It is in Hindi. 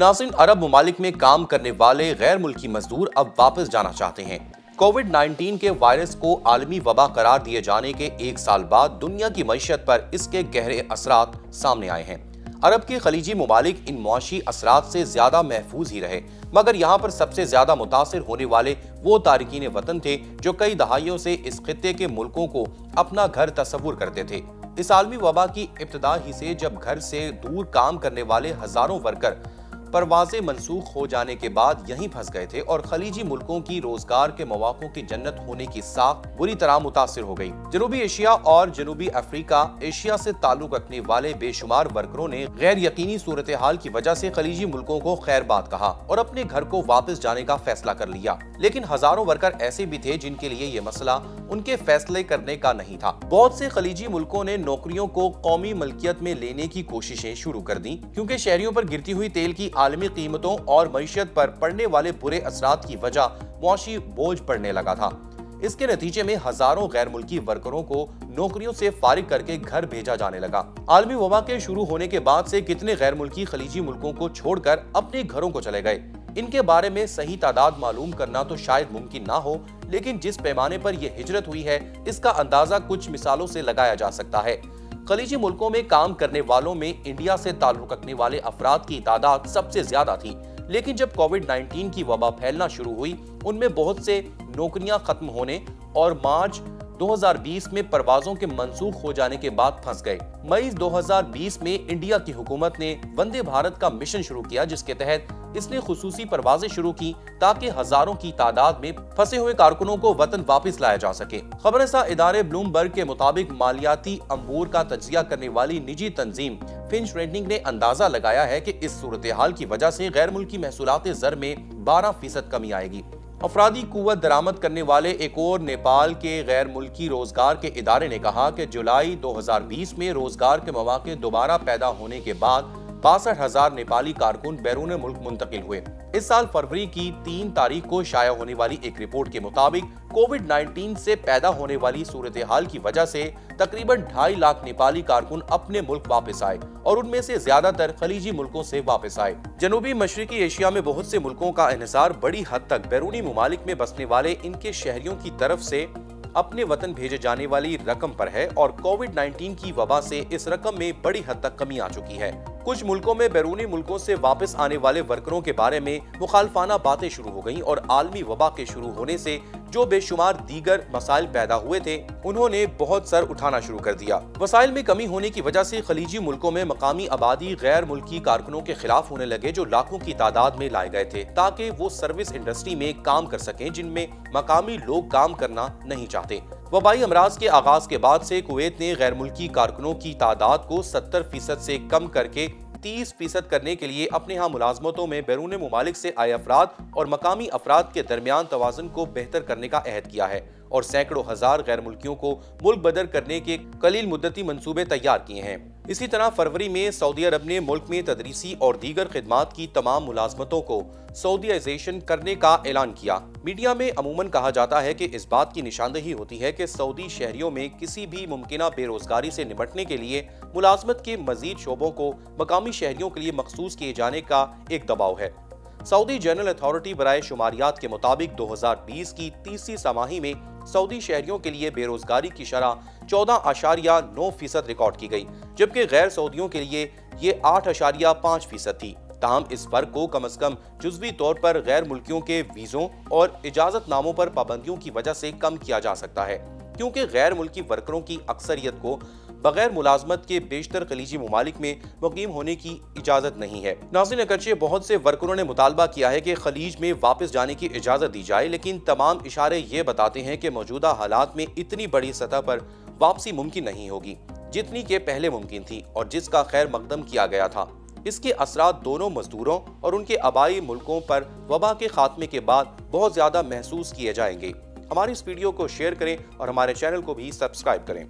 नाज़रीन, अरब ममालिक में काम करने वाले गैर मुल्की मजदूर अब वापस जाना चाहते हैं। कोविड-19 के वायरस को आलमी वबा करार दिए जाने के 1 साल बाद दुनिया की मईशत पर इसके गहरे असरात सामने आए हैं। अरब के खलीजी ममालिक इन मुआशी असरात से ज्यादा महफूज ही रहे, मगर यहाँ पर सबसे ज्यादा मुतासिर होने वाले वो तारिकीन वतन थे जो कई दहाइयों से इस खित्ते के मुल्कों को अपना घर तस्वुर करते थे। इस आलमी वबा की इब्तिदा ही से जब घर से दूर काम करने वाले हजारों वर्कर परवाजें मनसूख हो जाने के बाद यहीं फंस गए थे और खलीजी मुल्कों की रोजगार के मौकों की जन्नत होने की साख बुरी तरह मुतासिर हो गई। जनूबी एशिया और जनूबी अफ्रीका एशिया से ताल्लुक रखने वाले बेशुमार वर्करों ने गैर यकीनी सूरत हाल की वजह से खलीजी मुल्कों को खैर बात कहा और अपने घर को वापस जाने का फैसला कर लिया। लेकिन हजारों वर्कर ऐसे भी थे जिनके लिए ये मसला उनके फैसले करने का नहीं था। बहुत से खलीजी मुल्कों ने नौकरियों को कौमी मलकियत में लेने की कोशिशें शुरू कर दी, क्योंकि शहरियों पर गिरती हुई तेल की आलमी कीमतों और मईशत पर पड़ने वाले बुरे असरात की वजह मुआशी बोझ पड़ने लगा था। इसके नतीजे में हजारों गैर मुल्की वर्करों को नौकरियों से फारिग करके घर भेजा जाने लगा। आलमी वबा के शुरू होने के बाद से कितने गैर मुल्की खलीजी मुल्कों को छोड़कर अपने घरों को चले गए। इनके बारे में सही तादाद मालूम करना तो शायद मुमकिन ना हो, लेकिन जिस पैमाने पर यह हिजरत हुई है इसका अंदाजा कुछ मिसालों से लगाया जा सकता है। खलीजी मुल्कों में काम करने वालों में इंडिया से ताल्लुक रखने वाले अफराद की तादाद सबसे ज्यादा थी, लेकिन जब कोविड-19 की वबा फैलना शुरू हुई उनमें बहुत से नौकरियां खत्म होने और मार्च 2020 में परवाजों के मंसूख हो जाने के बाद फंस गए। मई 2020 में इंडिया की हुकूमत ने वंदे भारत का मिशन शुरू किया, जिसके तहत इसने खुसूसी परवाजें शुरू की ताकि हजारों की तादाद में फंसे हुए कारकुनों को वतन वापस लाया जा सके। खबरसां इदारे ब्लूमबर्ग के मुताबिक मालियाती अमूर का तज्जिया करने वाली निजी तंजीम फिंच रेटिंग ने अंदाजा लगाया है कि इस सूरत हाल की वजह से गैर मुल्की महसूलात ज़र में 12% कमी आएगी। अफरादी कुव्वत दरामद करने वाले एक और नेपाल के गैर मुल्की रोजगार के इदारे ने कहा कि जुलाई 2020 में रोजगार के मौके दोबारा पैदा होने के बाद 62,000 नेपाली कारकुन बैरून मुल्क मुंतकिल हुए। इस साल फरवरी की 3 तारीख को शाया होने वाली एक रिपोर्ट के मुताबिक कोविड-19 से पैदा होने वाली सूरत हाल की वजह से तकरीबन 2.5 लाख नेपाली कारकुन अपने मुल्क वापस आए और उनमें से ज्यादातर खलीजी मुल्कों से वापस आए। जनूबी मशरिकी एशिया में बहुत से मुल्कों का इन्हिसार बड़ी हद तक बैरूनी ममालिक में बसने वाले इनके शहरियों की तरफ से अपने वतन भेजे जाने वाली रकम पर है और कोविड-19 की वबा से इस रकम में बड़ी हद तक कमी आ चुकी है। कुछ मुल्कों में बैरूनी मुल्कों से वापस आने वाले वर्करों के बारे में मुखालफाना बातें शुरू हो गईं और आलमी वबा के शुरू होने से जो बेशुमार दीगर मसाइल पैदा हुए थे उन्होंने बहुत सर उठाना शुरू कर दिया। वसाइल में कमी होने की वजह से खलीजी मुल्कों में मकामी आबादी गैर मुल्की कारकुनों के खिलाफ होने लगे जो लाखों की तादाद में लाए गए थे ताकि वो सर्विस इंडस्ट्री में काम कर सकें जिनमें मकामी लोग काम करना नहीं चाहते। वबाई अमराज के आगाज के बाद से कुवैत ने गैर मुल्की कारकुनों की तादाद को 70% से कम करके 30% करने के लिए अपने यहाँ मुलाजमतों में बैरून मुमालिक से आए अफराद और मकामी अफराद के दरमियान तवाज़ुन को बेहतर करने का अहद किया है और सैकड़ों हजार गैर मुल्कियों को मुल्क बदर करने के कलील मुद्दती मंसूबे तैयार किए हैं। इसी तरह फरवरी में सऊदी अरब ने मुल्क में तदरीसी और दीगर खिदमात की तमाम मुलाजमतों को सऊदीआइजेशन करने का ऐलान किया। मीडिया में अमूमन कहा जाता है कि इस बात की निशानदही होती है कि सऊदी शहरियों में किसी भी मुमकिना बेरोजगारी से निपटने के लिए मुलाजमत के मजीद शोबों को मकामी शहरियों के लिए मखसूस किए जाने का एक दबाव है। सऊदी जनरल अथॉरिटी बराए शुमारियात के मुताबिक 2020 की तीसरी छमाही में सऊदी शहरियों के लिए बेरोजगारी की शरह 14.9% रिकॉर्ड की गई, जबकि गैर सऊदियों के लिए ये 8.5% थी। ताहम इस फर्क को कम अज कम जुज़वी तौर पर गैर मुल्कियों के वीज़ों और इजाज़तनामों पर पाबंदियों की वजह से कम किया जा सकता है, क्योंकि गैर मुल्की वर्करों की अक्सरियत को बगैर मुलाजमत के बेशतर खलीजी ममालिक में मुकीम होने की इजाज़त नहीं है। नाज़रीन, अगरचे बहुत से वर्करों ने मुतालबा किया है कि खलीज में वापस जाने की इजाज़त दी जाए, लेकिन तमाम इशारे ये बताते हैं कि मौजूदा हालात में इतनी बड़ी सतह पर वापसी मुमकिन नहीं होगी जितनी के पहले मुमकिन थी और जिसका खैर मकदम किया गया था। इसके असरात दोनों मजदूरों और उनके आबाई मुल्कों पर वबा के खात्मे के बाद बहुत ज़्यादा महसूस किए जाएंगे। हमारी इस वीडियो को शेयर करें और हमारे चैनल को भी सब्सक्राइब करें।